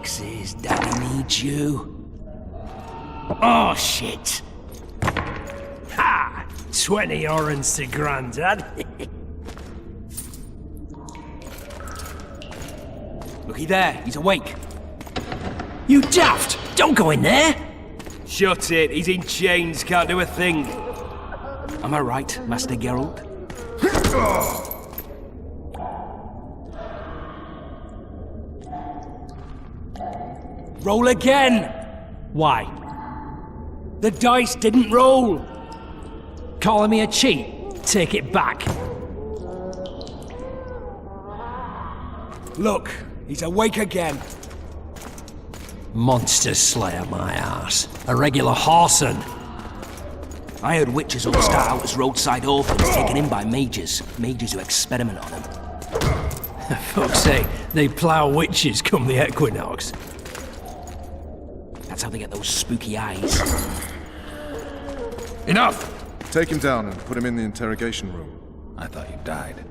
axes, Daddy needs you. Oh, shit! Ha! 20 orens to Grandad. Looky there, he's awake. You daft! Don't go in there! Shut it, he's in chains, can't do a thing. Am I right, Master Geralt? Roll again! Why? The dice didn't roll! Calling me a cheat? Take it back. Look, he's awake again. Monster slayer, my ass. A regular whoreson. I heard witches all start out as roadside orphans taken in by mages. Mages who experiment on them. Fuck's sake, they plough witches come the equinox. That's how they get those spooky eyes. Enough! Take him down and put him in the interrogation room. I thought you died.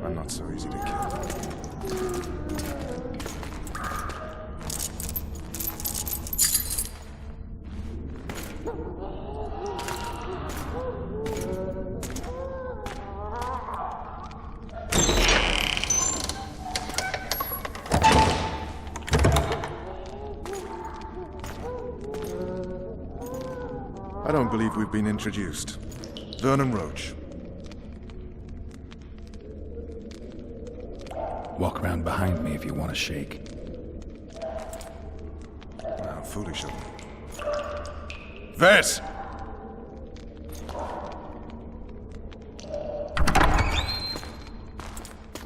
I'm not so easy to kill. I don't believe we've been introduced. Vernon Roche. Walk around behind me if you want to shake. How foolish of me. Ves!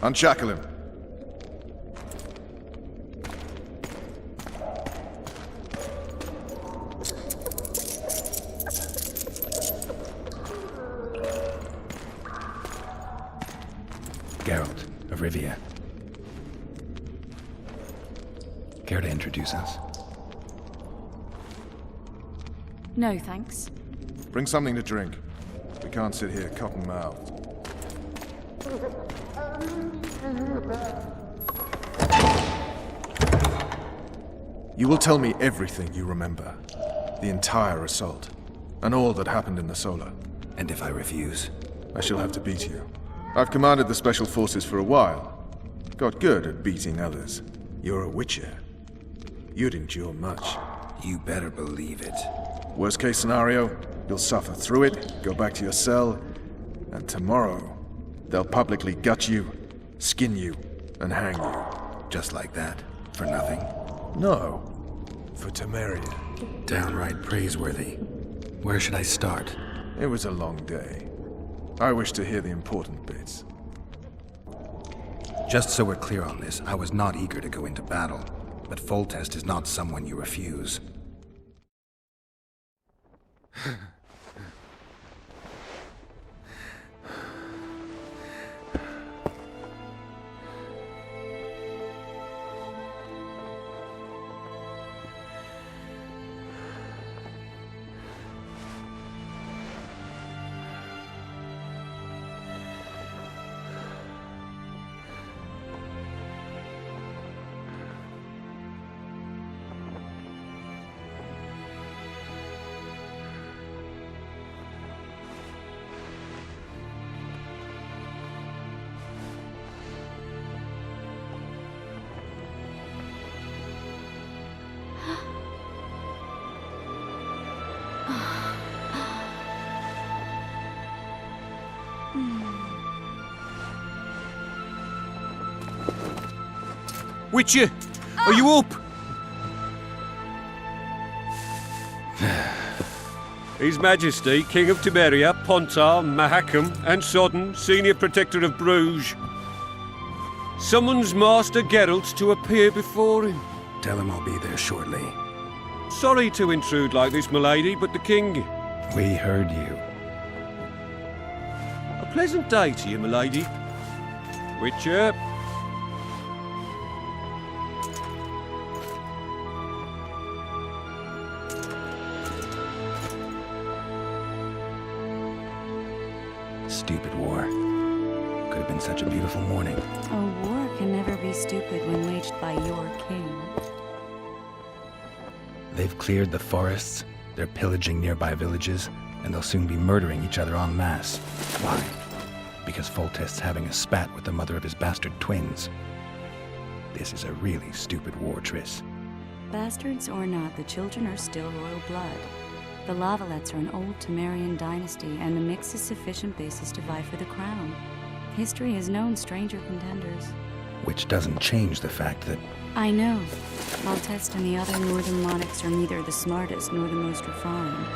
Unshackle him. Geralt of Rivia. Care to introduce us? No, thanks. Bring something to drink. We can't sit here cotton-mouthed. You will tell me everything you remember. The entire assault. And all that happened in the Solar. And if I refuse? I shall have to beat you. I've commanded the Special Forces for a while. Got good at beating others. You're a witcher. You'd endure much. You better believe it. Worst case scenario, you'll suffer through it, go back to your cell, and tomorrow, they'll publicly gut you, skin you, and hang you. Just like that? For nothing? No. For Temeria. Downright praiseworthy. Where should I start? It was a long day. I wish to hear the important bits. Just so we're clear on this, I was not eager to go into battle, but Foltest is not someone you refuse. Witcher, are you up? His Majesty, King of Temeria, Pontar, Mahakam, and Sodden, Senior Protector of Bruges, summons Master Geralt to appear before him. Tell him I'll be there shortly. Sorry to intrude like this, milady, but the King... We heard you. A pleasant day to you, milady. Witcher. Stupid war. Could have been such a beautiful morning. A war can never be stupid when waged by your king. They've cleared the forests, they're pillaging nearby villages, and they'll soon be murdering each other en masse. Why? Because Foltest's having a spat with the mother of his bastard twins. This is a really stupid war, Triss. Bastards or not, the children are still royal blood. The Lavalettes are an old Temerian dynasty, and the mix is sufficient basis to vie for the crown. History has known stranger contenders. Which doesn't change the fact that... I know. Foltest and the other northern monarchs are neither the smartest nor the most refined,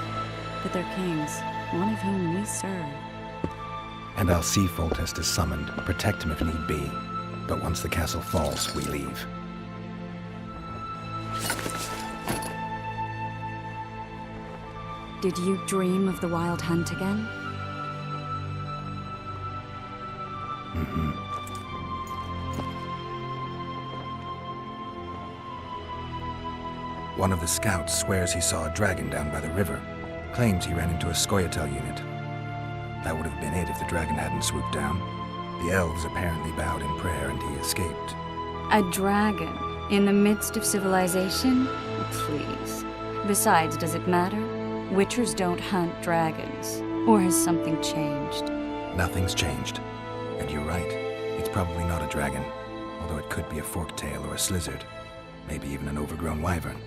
but they're kings, one of whom we serve. And I'll see Foltest is summoned, protect him if need be. But once the castle falls, we leave. Did you dream of the wild hunt again? Mm-hmm. One of the scouts swears he saw a dragon down by the river. Claims he ran into a Scoia'tael unit. That would have been it if the dragon hadn't swooped down. The elves apparently bowed in prayer and he escaped. A dragon? In the midst of civilization? Please. Besides, does it matter? Witchers don't hunt dragons. Or has something changed? Nothing's changed. And you're right. It's probably not a dragon. Although it could be a forktail or a slizzard. Maybe even an overgrown wyvern.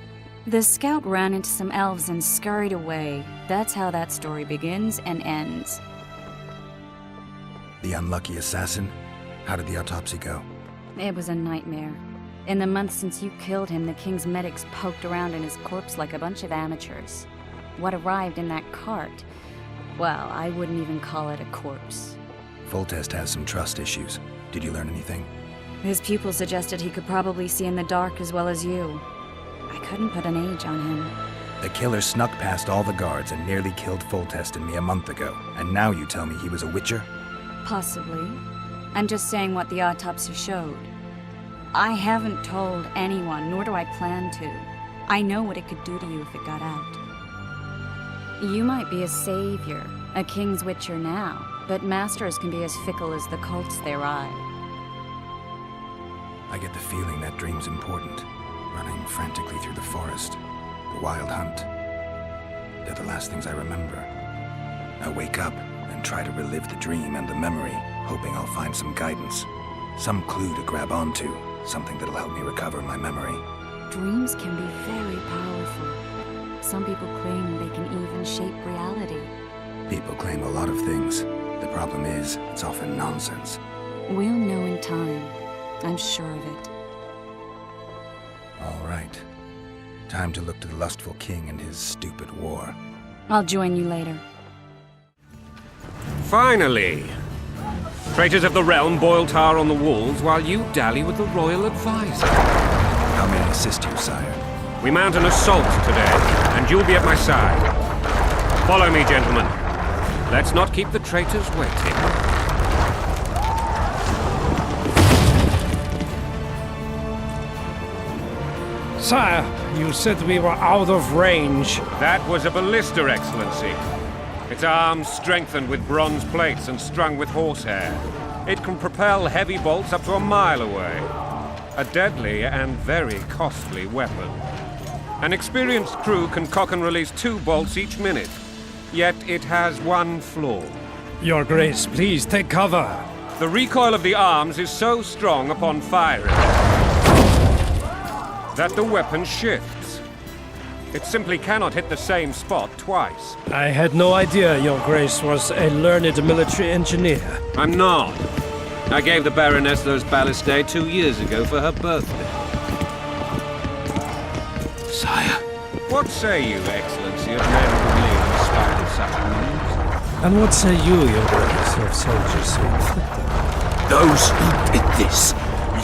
The scout ran into some elves and scurried away. That's how that story begins and ends. The unlucky assassin? How did the autopsy go? It was a nightmare. In the months since you killed him, the king's medics poked around in his corpse like a bunch of amateurs. What arrived in that cart? Well, I wouldn't even call it a corpse. Foltest has some trust issues. Did you learn anything? His pupil suggested he could probably see in the dark as well as you. I couldn't put an age on him. The killer snuck past all the guards and nearly killed Foltest and me a month ago. And now you tell me he was a witcher? Possibly. I'm just saying what the autopsy showed. I haven't told anyone, nor do I plan to. I know what it could do to you if it got out. You might be a savior, a king's witcher now, but masters can be as fickle as the cults they ride. I get the feeling that dream's important. Running frantically through the forest. The wild hunt. They're the last things I remember. I wake up and try to relive the dream and the memory, hoping I'll find some guidance. Some clue to grab onto. Something that'll help me recover my memory. Dreams can be very powerful. Some people claim they can even shape reality. People claim a lot of things. The problem is, it's often nonsense. We'll know in time. I'm sure of it. All right. Time to look to the lustful king and his stupid war. I'll join you later. Finally! Traitors of the realm boil tar on the walls while you dally with the royal advisor. How may I assist you, sire? We mount an assault today, and you'll be at my side. Follow me, gentlemen. Let's not keep the traitors waiting. Sire, you said we were out of range. That was a ballista, Excellency. Its arms strengthened with bronze plates and strung with horsehair. It can propel heavy bolts up to a mile away. A deadly and very costly weapon. An experienced crew can cock and release 2 bolts each minute. Yet it has one flaw. Your Grace, please take cover. The recoil of the arms is so strong upon firing that the weapon shifts. It simply cannot hit the same spot twice. I had no idea Your Grace was a learned military engineer. I'm not. I gave the baroness those ballistae 2 years ago for her birthday. Sire. What say you, Excellency, of men who live in spite of such moves? And what say you, Your Grace, of soldiers who inflicted? Those who did this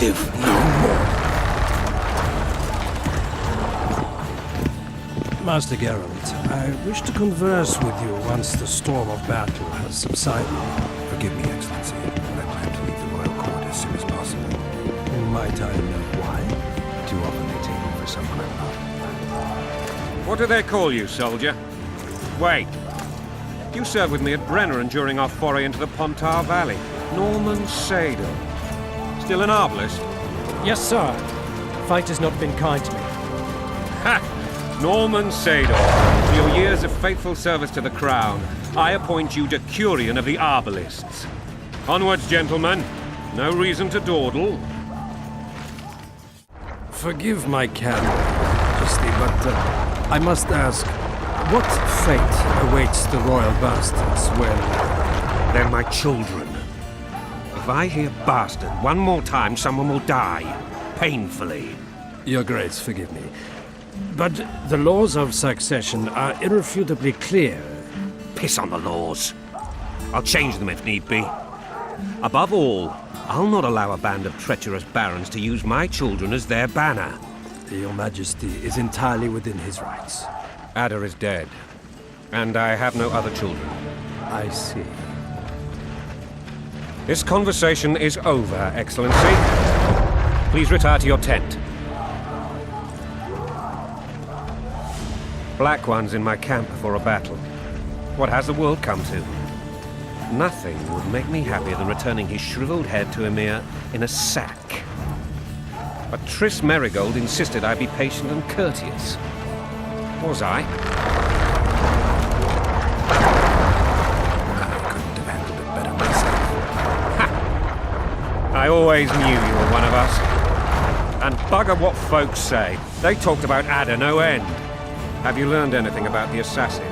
live no more. Master Geralt, I wish to converse with you once the storm of battle has subsided. Forgive me, Excellency, but I plan to leave the royal court as soon as possible. Might I know why? Too often they take me for someone I'm not. What do they call you, soldier? Wait. You served with me at Brenner and during our foray into the Pontar Valley. Norman Sadel. Still an arbalist? Yes, sir. Fate has not been kind to me. Ha! Norman Sadel. For your years of faithful service to the Crown, I appoint you Decurion of the Arbalists. Onwards, gentlemen. No reason to dawdle. Forgive my candor, Majesty, but I must ask, what fate awaits the royal bastards when... They're my children. If I hear bastard one more time, someone will die. Painfully. Your Grace, forgive me. But the laws of succession are irrefutably clear. Piss on the laws. I'll change them if need be. Above all, I'll not allow a band of treacherous barons to use my children as their banner. Your Majesty is entirely within his rights. Ada is dead, and I have no other children. I see. This conversation is over, Excellency. Please retire to your tent. Black ones in my camp before a battle. What has the world come to? Nothing would make me happier than returning his shriveled head to Emir in a sack. But Triss Merigold insisted I be patient and courteous. Was I? I couldn't have handled it better myself. Ha! I always knew you were one of us. And bugger what folks say. They talked about Ada no end. Have you learned anything about the assassin?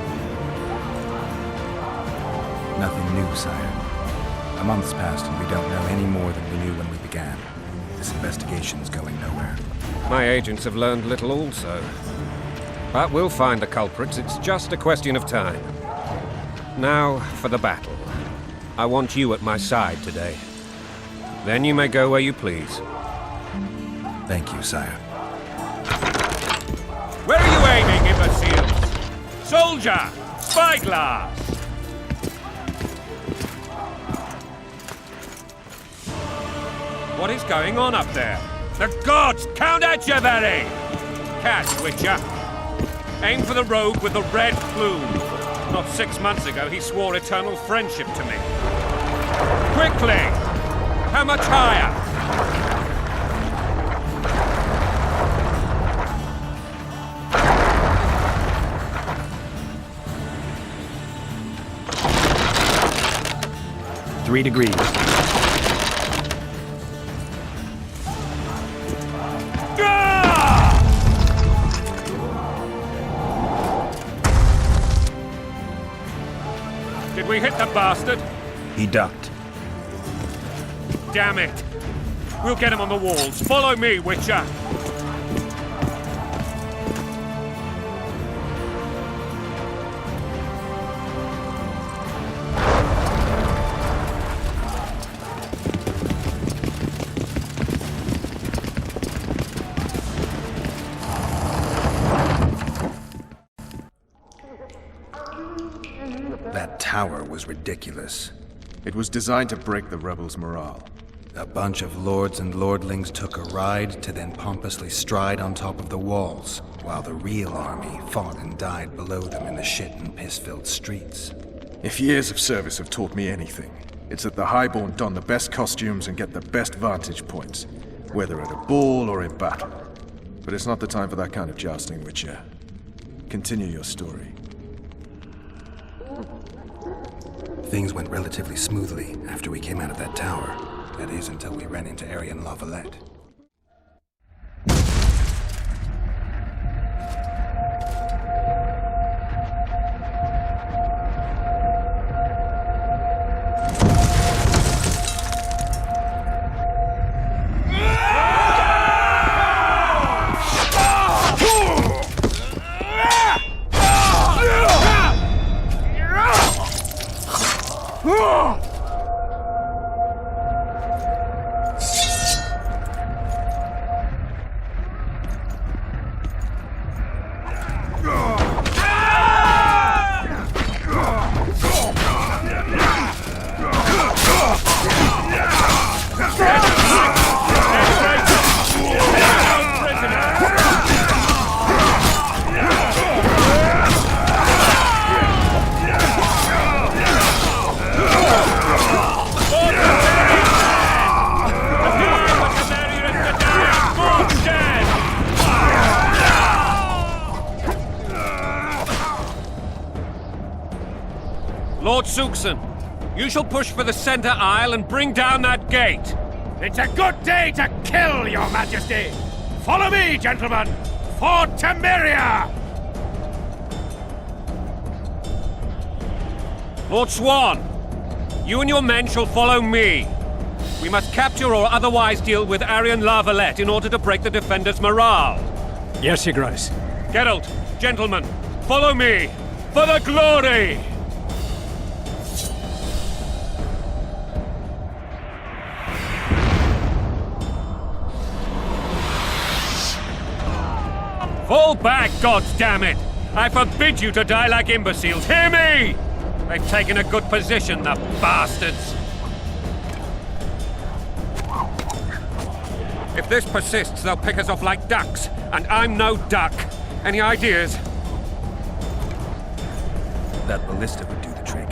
Nothing new, sire. A month's passed and we don't know any more than we knew when we began. This investigation's going nowhere. My agents have learned little also. But we'll find the culprits. It's just a question of time. Now, for the battle. I want you at my side today. Then you may go where you please. Thank you, sire. Where are you aiming, imbeciles? Soldier! Spyglass! What is going on up there? The gods! Count Etcheverry! Catch, Witcher! Aim for the rogue with the red plume. Not 6 months ago, he swore eternal friendship to me. Quickly! How much higher? Three degrees. Did we hit the bastard? He ducked. Damn it! We'll get him on the walls. Follow me, Witcher! That tower was ridiculous. It was designed to break the rebels' morale. A bunch of lords and lordlings took a ride to then pompously stride on top of the walls, while the real army fought and died below them in the shit and piss-filled streets. If years of service have taught me anything, it's that the highborn don the best costumes and get the best vantage points, whether at a ball or in battle. But it's not the time for that kind of jousting, Witcher. Continue your story. Things went relatively smoothly after we came out of that tower. That is, until we ran into Aryan Lavallet. Lord Suxon, you shall push for the center aisle and bring down that gate. It's a good day to kill, Your Majesty! Follow me, gentlemen, for Temeria! Lord Swan, you and your men shall follow me. We must capture or otherwise deal with Aryan Lavallet in order to break the defenders' morale. Yes, Your Grace. Geralt, gentlemen, follow me, for the glory! Fall back, goddammit! I forbid you to die like imbeciles, hear me! They've taken a good position, the bastards! If this persists, they'll pick us off like ducks, and I'm no duck. Any ideas? That ballista would do the trick.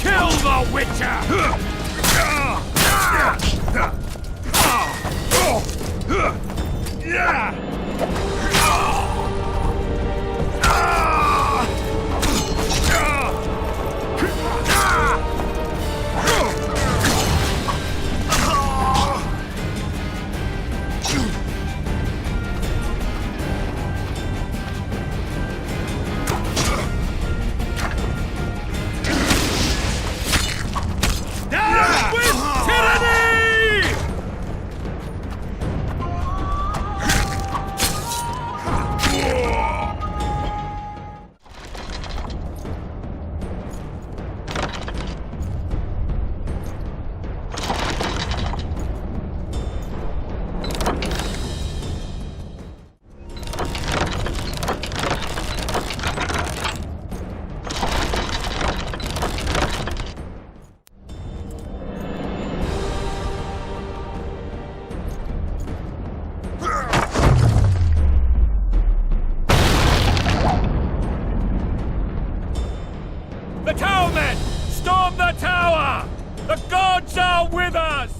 Kill the Witcher! The tower men! Storm the tower! The gods are with us!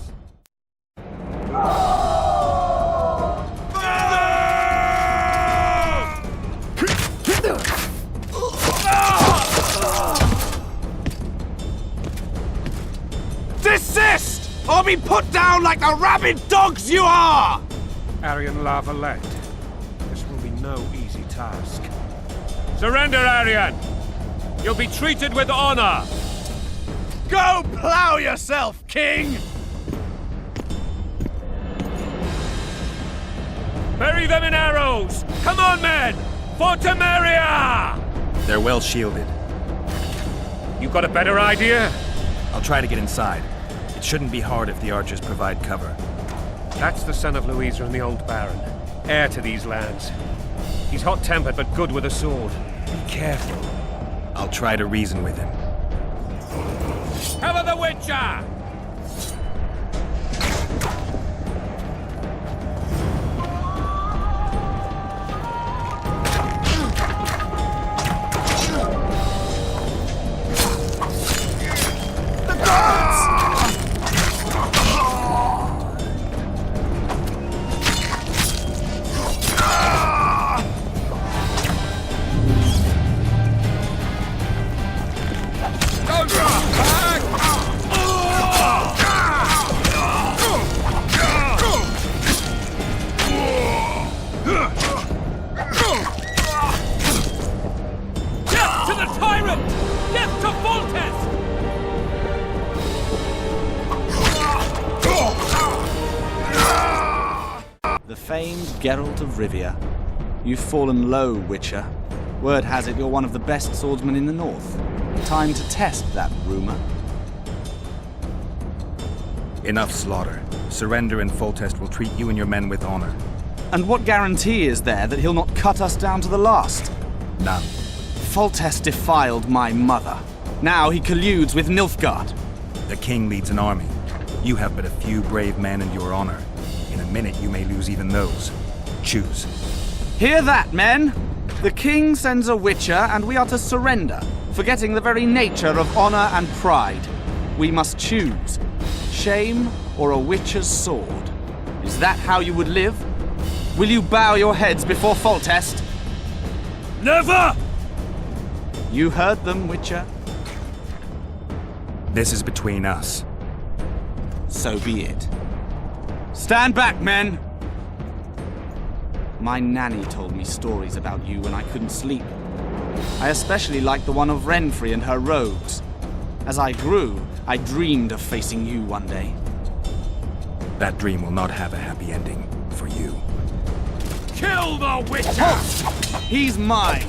Desist! Or be put down like the rabid dogs you are! Aryan Lavallet, this will be no easy task. Surrender, Aryan! You'll be treated with honor! Go plow yourself, King! Bury them in arrows! Come on, men! For Temeria! They're well shielded. You got a better idea? I'll try to get inside. It shouldn't be hard if the archers provide cover. That's the son of Louisa and the old Baron, heir to these lands. He's hot-tempered but good with a sword. Be careful. I'll try to reason with him. Cover the Witcher! Death to the tyrant! Death to Foltest! The famed Geralt of Rivia. You've fallen low, Witcher. Word has it you're one of the best swordsmen in the north. Time to test that rumor. Enough slaughter. Surrender and Foltest will treat you and your men with honor. And what guarantee is there that he'll not cut us down to the last? None. Foltest defiled my mother. Now he colludes with Nilfgaard. The king leads an army. You have but a few brave men and your honor. In a minute you may lose even those. Choose. Hear that, men! The king sends a Witcher, and we are to surrender. forgetting the very nature of honor and pride. We must choose shame or a witcher's sword. Is that how you would live? Will you bow your heads before Foltest? Never! You heard them, Witcher. This is between us. So be it. Stand back, men! My nanny told me stories about you when I couldn't sleep. I especially liked the one of Renfrey and her rogues. As I grew, I dreamed of facing you one day. That dream will not have a happy ending for you. Kill the Witcher! He's mine!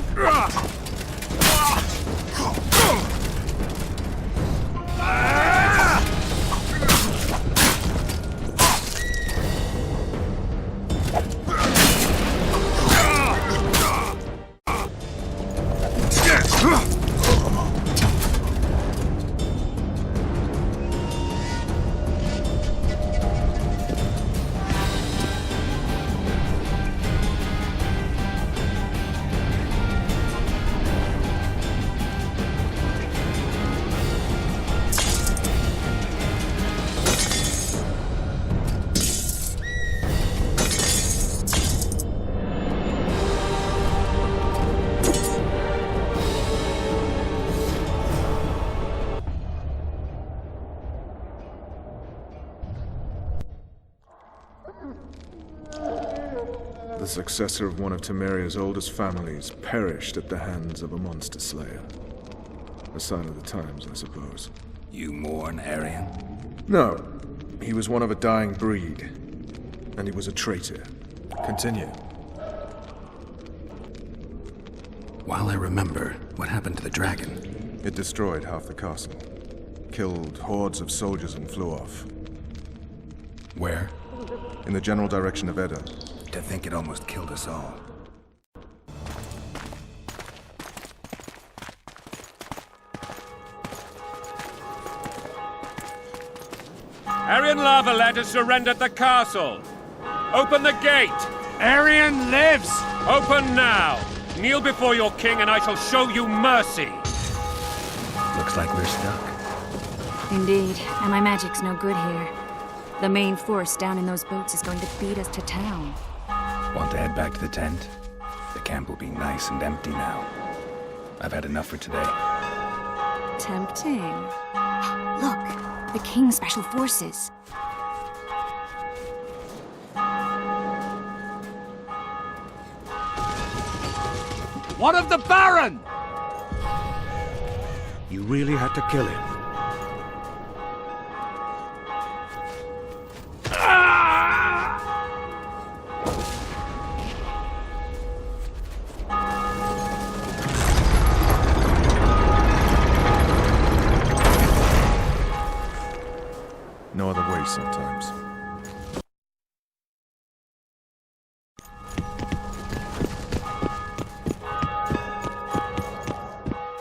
The successor of one of Temeria's oldest families perished at the hands of a monster slayer. A sign of the times, I suppose. You mourn, Aryan? No. He was one of a dying breed. And he was a traitor. Continue. While I remember what happened to the dragon. It destroyed half the castle. Killed hordes of soldiers and flew off. Where? In the general direction of Edda. To think it almost killed us all. Aryan Lavallet has surrendered the castle. Open the gate. Aryan lives! Open now. Kneel before your king and I shall show you mercy. Looks like we're stuck. Indeed, and my magic's no good here. The main force down in those boats is going to beat us to town. Want to head back to the tent? The camp will be nice and empty now. I've had enough for today. Tempting. Look, the King's Special Forces. One of the Baron! You really had to kill him. No other way sometimes.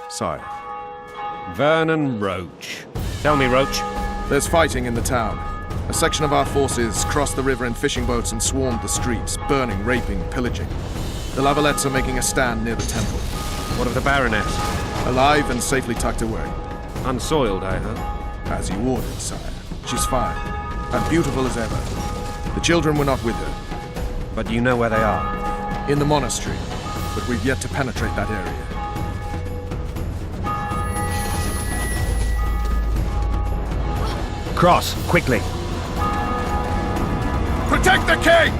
Sire. Vernon Roche. Tell me, Roche. There's fighting in the town. A section of our forces crossed the river in fishing boats and swarmed the streets, burning, raping, pillaging. The Lavallets are making a stand near the temple. What of the baroness? Alive and safely tucked away. Unsoiled, I hope. As you ordered, sire. She's fine, and beautiful as ever. The children were not with her. But you know where they are? In the monastery, but we've yet to penetrate that area. Cross, quickly! Protect the king!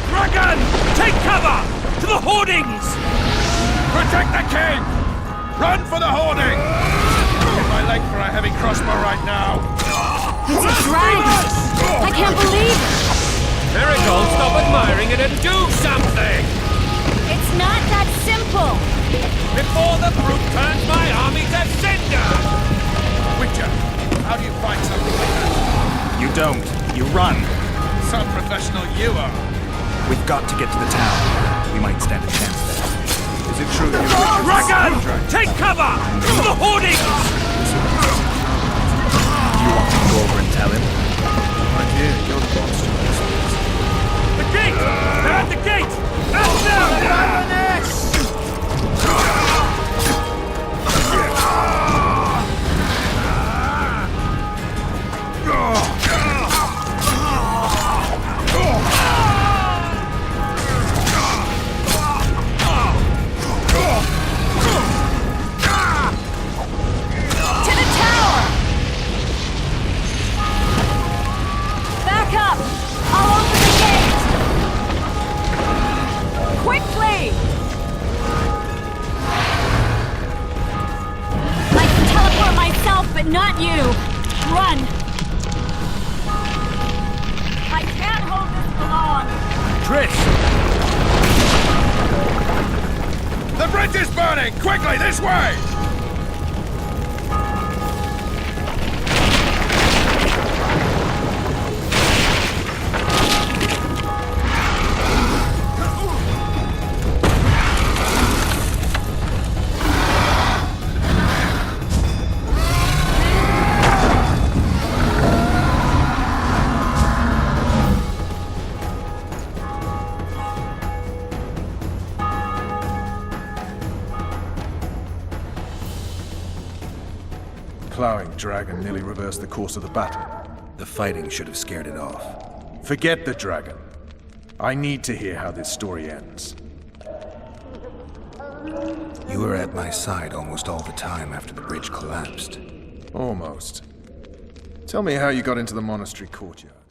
Dragon! Take cover! To the hoardings! Protect the king! Run for the hoarding! Get my leg for a heavy crossbow right now! It's a dragon! I can't believe it! Merigold, stop admiring it and do something! It's not that simple! Before the brute turns my army to cinder! Witcher, how do you fight something like that? You don't. You run. Some professional you are. We've got to get to the town. We might stand a chance there. Is it true you Dragon! Take cover! To the hoardings! Do you want me to go over and tell him? Not you! Run! I can't hold this for long! Triss! The bridge is burning! Quickly, this way! Plowing dragon nearly reversed the course of the battle. The fighting should have scared it off. Forget the dragon. I need to hear how this story ends. You were at my side almost all the time after the bridge collapsed. Almost. Tell me how you got into the monastery courtyard.